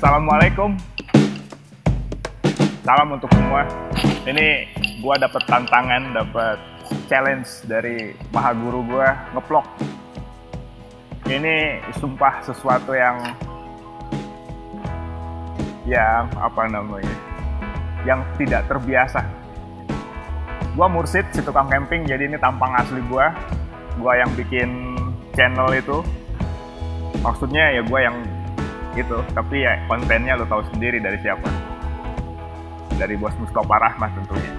Assalamualaikum. Salam untuk semua. Ini gua dapat tantangan, dapat challenge dari maha guru gua ngeplok. Ini sumpah sesuatu yang apa namanya? Yang tidak terbiasa. Gua Mursid, si tukang camping, jadi ini tampang asli gua. Gua yang bikin channel itu. Maksudnya ya gua yang gitu, tapi ya kontennya lo tahu sendiri dari siapa. Dari Bos Mustofa Rahmat tentunya.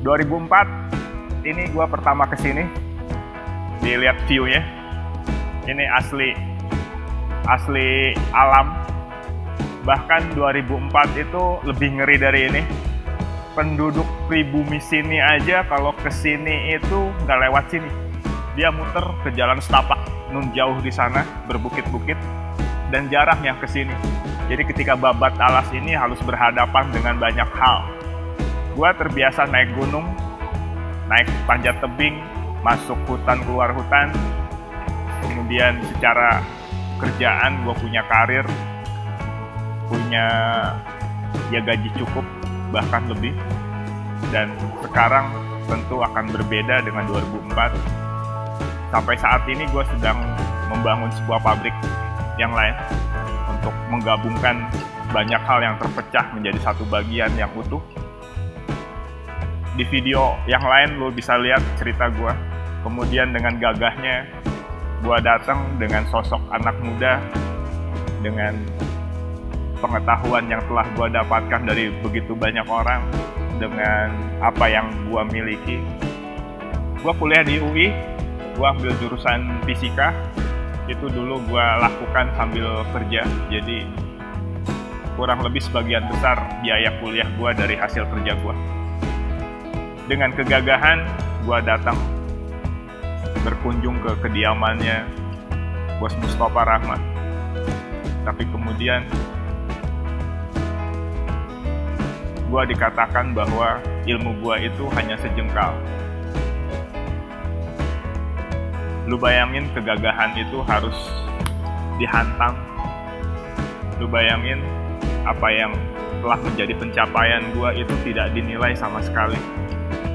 2004 ini gua pertama kesini. Dilihat view-nya. Ini asli alam. Bahkan 2004 itu lebih ngeri dari ini. Penduduk pribumi sini aja kalau kesini itu nggak lewat sini. Dia muter ke jalan setapak nun jauh di sana, berbukit-bukit, dan jarang yang kesini. Jadi ketika babat alas ini harus berhadapan dengan banyak hal. Gua terbiasa naik gunung, naik panjat tebing, masuk hutan, keluar hutan. Kemudian secara kerjaan gua punya karir, punya ya gaji cukup, bahkan lebih. Dan sekarang tentu akan berbeda dengan 2004. Sampai saat ini gue sedang membangun sebuah pabrik yang lain untuk menggabungkan banyak hal yang terpecah menjadi satu bagian yang utuh. Di video yang lain lo bisa lihat cerita gue. Kemudian dengan gagahnya gue datang dengan sosok anak muda, dengan pengetahuan yang telah gue dapatkan dari begitu banyak orang, dengan apa yang gue miliki. Gue kuliah di UI. Gue ambil jurusan fisika, itu dulu gue lakukan sambil kerja, jadi kurang lebih sebagian besar biaya kuliah gue dari hasil kerja gue. Dengan kegagahan, gue datang berkunjung ke kediamannya Bos Mustofa Rahmat. Tapi kemudian gue dikatakan bahwa ilmu gue itu hanya sejengkal. Lu bayangin kegagahan itu harus dihantam. Lu bayangin apa yang telah menjadi pencapaian gua itu tidak dinilai sama sekali,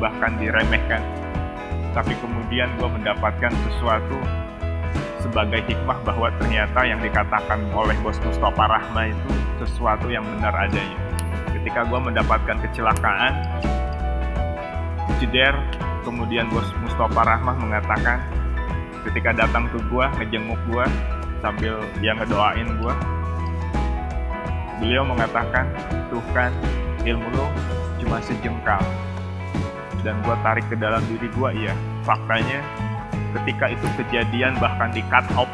bahkan diremehkan. Tapi kemudian gua mendapatkan sesuatu sebagai hikmah bahwa ternyata yang dikatakan oleh Bos Mustofa Rahmat itu sesuatu yang benar adanya. Ketika gua mendapatkan kecelakaan, jeder, kemudian Bos Mustofa Rahmat mengatakan, ketika datang ke gua, ngejenguk gua sambil dia ngedoain gua, beliau mengatakan, tuh kan ilmu lo cuma sejengkal. Dan gua tarik ke dalam diri gua, iya, faktanya ketika itu kejadian bahkan di cut off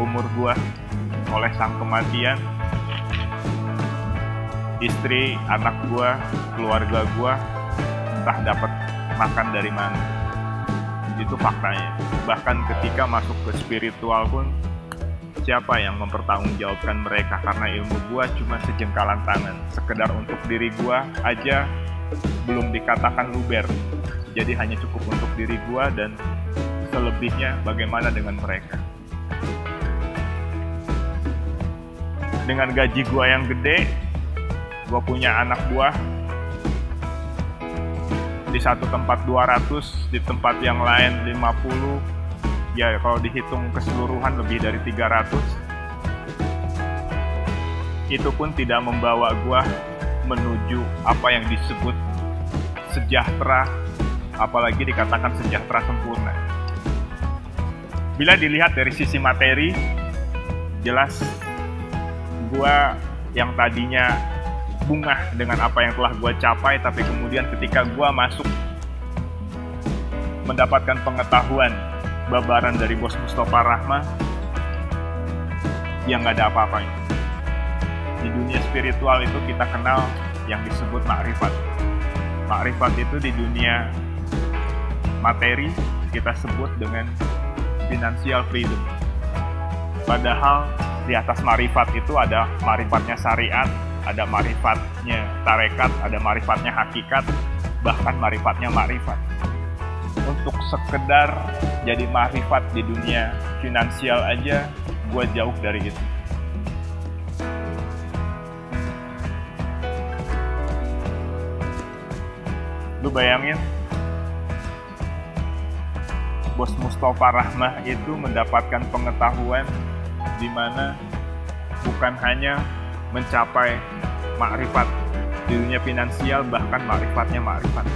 umur gua oleh sang kematian, istri, anak gua, keluarga gua entah dapat makan dari mana. Itu faktanya. Bahkan ketika masuk ke spiritual pun, siapa yang mempertanggungjawabkan mereka? Karena ilmu gua cuma sejengkalan tangan. Sekedar untuk diri gua aja belum dikatakan luber. Jadi hanya cukup untuk diri gua, dan selebihnya bagaimana dengan mereka. Dengan gaji gua yang gede, gua punya anak buah. Di satu tempat 200, di tempat yang lain 50, ya kalau dihitung keseluruhan lebih dari 300. Itu pun tidak membawa gua menuju apa yang disebut sejahtera, apalagi dikatakan sejahtera sempurna. Bila dilihat dari sisi materi, jelas gua yang tadinya bungah dengan apa yang telah gue capai, tapi kemudian ketika gue masuk mendapatkan pengetahuan babaran dari Bos Mustofa Rahmat, yang gak ada apa-apanya. Di dunia spiritual itu kita kenal yang disebut makrifat. Makrifat itu di dunia materi kita sebut dengan financial freedom. Padahal di atas makrifat itu ada makrifatnya syariat, ada marifatnya tarekat, ada marifatnya hakikat, bahkan marifatnya makrifat. Untuk sekedar jadi makrifat di dunia finansial aja, gue jauh dari itu. Lu bayangin, Bos Mustafa Rahmah itu mendapatkan pengetahuan di mana bukan hanya mencapai makrifat di dunia finansial, bahkan makrifat.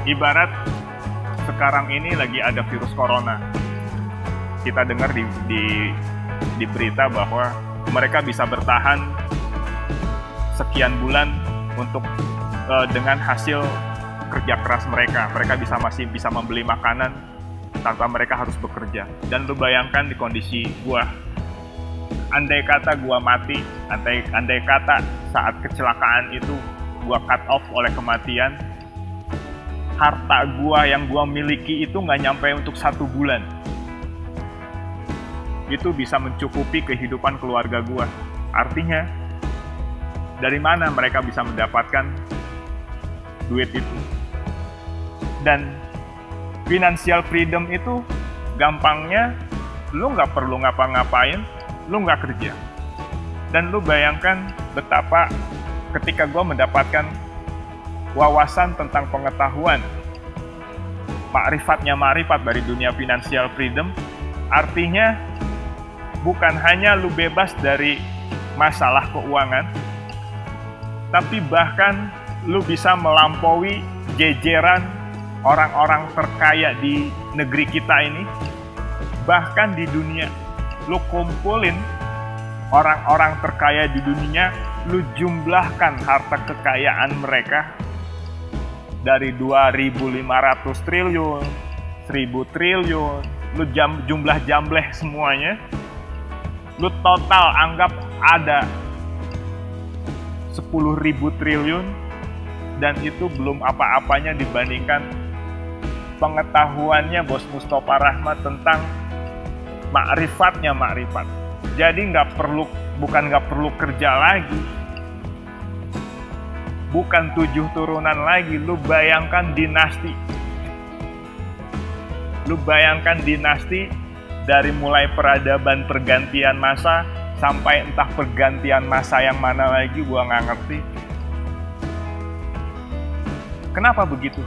Ibarat sekarang ini lagi ada virus corona. Kita dengar di berita bahwa mereka bisa bertahan sekian bulan untuk dengan hasil kerja keras mereka masih bisa membeli makanan tanpa mereka harus bekerja. Dan lu bayangkan di kondisi gua, andai kata gua mati, andai kata saat kecelakaan itu gua cut off oleh kematian, harta gua yang gua miliki itu nggak nyampe untuk 1 bulan. Itu bisa mencukupi kehidupan keluarga gua. Artinya, dari mana mereka bisa mendapatkan duit itu? Dan financial freedom itu gampangnya lu nggak perlu ngapa-ngapain, lu nggak kerja. Dan lu bayangkan betapa ketika gue mendapatkan wawasan tentang pengetahuan makrifat dari dunia financial freedom, artinya bukan hanya lu bebas dari masalah keuangan, tapi bahkan lu bisa melampaui jejeran orang-orang terkaya di negeri kita ini, bahkan di dunia. Lu kumpulin orang-orang terkaya di dunia, lu jumlahkan harta kekayaan mereka dari 2.500 triliun, 1.000 triliun, lu jumlah-jambleh semuanya, lu total anggap ada 10.000 triliun, dan itu belum apa-apanya dibandingkan pengetahuannya Bos Mustafa Rahmah tentang makrifat. Jadi bukan nggak perlu kerja lagi, bukan 7 turunan lagi. Lu bayangkan dinasti dari mulai peradaban pergantian masa sampai entah pergantian masa yang mana lagi, gua nggak ngerti. Kenapa begitu?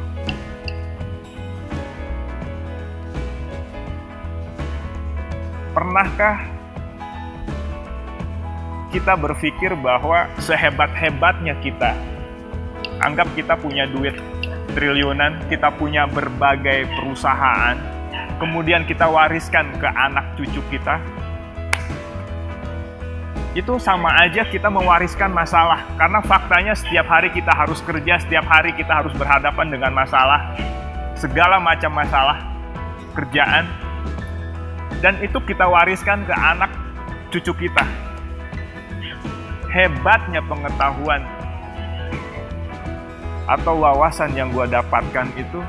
Pernahkah kita berpikir bahwa sehebat-hebatnya kita, anggap kita punya duit triliunan, kita punya berbagai perusahaan, kemudian kita wariskan ke anak cucu kita, itu sama aja kita mewariskan masalah. Karena faktanya setiap hari kita harus kerja, setiap hari kita harus berhadapan dengan masalah, segala macam masalah kerjaan, dan itu kita wariskan ke anak cucu kita. Hebatnya pengetahuan atau wawasan yang gue dapatkan itu,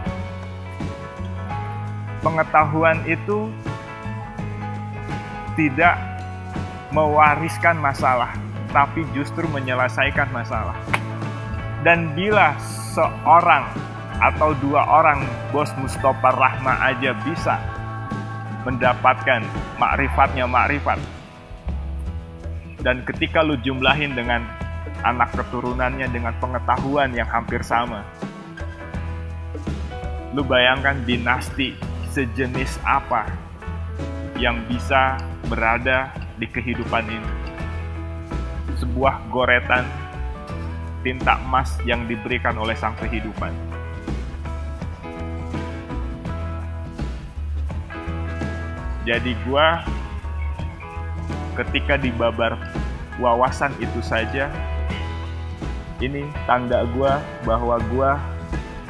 pengetahuan itu tidak mewariskan masalah, tapi justru menyelesaikan masalah. Dan bila seorang atau 2 orang Bos Mustafa Rahmah aja bisa mendapatkan makrifat, dan ketika lu jumlahin dengan anak keturunannya dengan pengetahuan yang hampir sama, lu bayangkan dinasti sejenis apa yang bisa berada di kehidupan ini. Sebuah goretan tinta emas yang diberikan oleh sang kehidupan. Jadi gua ketika dibabar wawasan itu saja, ini tanda gua bahwa gua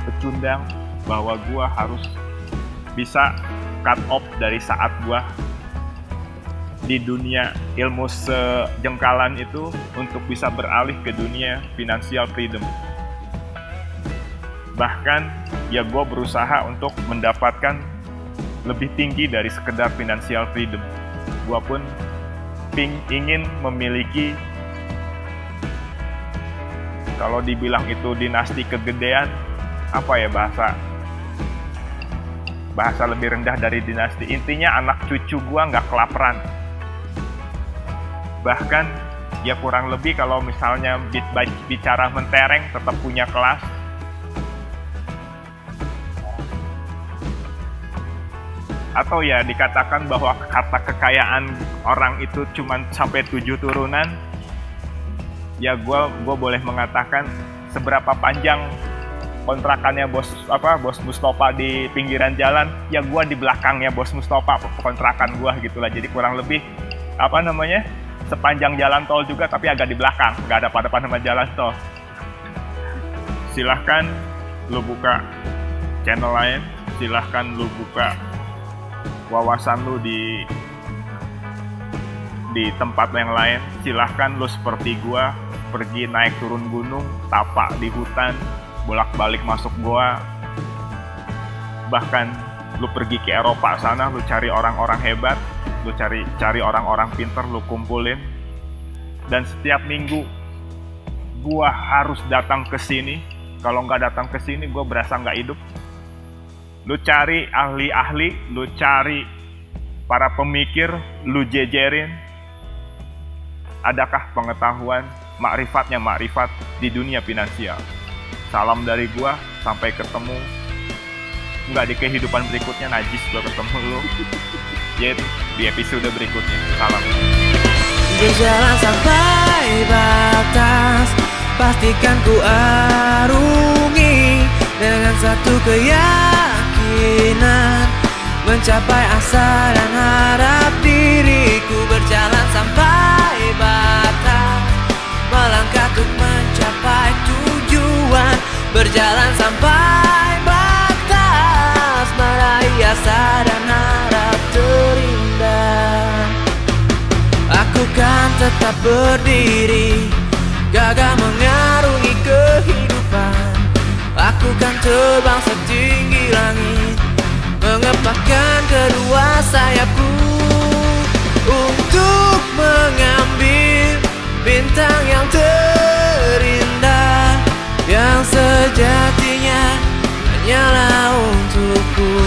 pecundang, bahwa gua harus bisa cut off dari saat gua di dunia ilmu sejengkalan itu untuk bisa beralih ke dunia financial freedom. Bahkan ya gue berusaha untuk mendapatkan lebih tinggi dari sekedar financial freedom. Gue pun ingin memiliki, kalau dibilang itu dinasti kegedean, apa ya bahasa lebih rendah dari dinasti. Intinya anak cucu gue nggak kelaparan. Bahkan ya kurang lebih kalau misalnya bicara mentereng tetap punya kelas, atau ya dikatakan bahwa kata kekayaan orang itu cuma sampai 7 turunan, ya gue boleh mengatakan seberapa panjang kontrakannya bos Mustafa di pinggiran jalan, ya gue di belakangnya bos Mustafa kontrakan gue gitulah. Jadi kurang lebih sepanjang jalan tol juga, tapi agak di belakang, nggak ada pada sama jalan tol. Silahkan lu buka channel lain, silahkan lu buka wawasan lu di tempat yang lain. Silahkan lu seperti gua pergi naik turun gunung, tapak di hutan, bolak-balik masuk goa. Bahkan lu pergi ke Eropa sana, lu cari orang-orang hebat, lu cari orang-orang pinter, lu kumpulin. Dan setiap minggu gua harus datang ke sini. Kalau nggak datang ke sini, gua berasa nggak hidup. Lu cari ahli-ahli, lu cari para pemikir, lu jejerin. Adakah pengetahuan, makrifat di dunia finansial? Salam dari gua, sampai ketemu. Nggak di kehidupan berikutnya, najis gua ketemu lu. Yaitu di episode berikutnya. Salam. Berjalan sampai batas, pastikan ku arungi dengan satu keyakinan, mencapai asa dan harap diriku. Berjalan sampai batas, melangkah untuk mencapai tujuan. Berjalan sampai batas, meraih asa dan harap terindah. Aku kan tetap berdiri, gagah mengarungi kehidupan. Aku kan terbang setinggi langit, mengepakkan kedua sayapku untuk mengambil bintang yang terindah, yang sejatinya hanyalah untukku.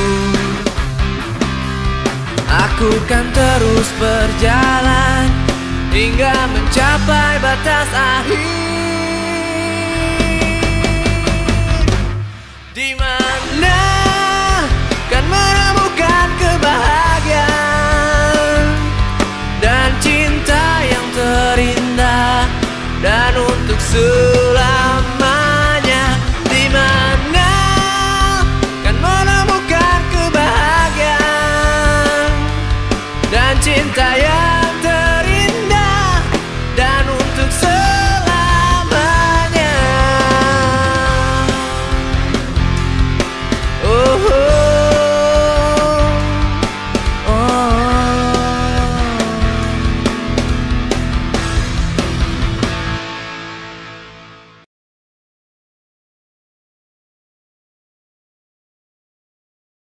Aku kan terus berjalan hingga mencapai batas akhir, di mana kan menemukan kebahagiaan dan cinta yang terindah. Dan untuk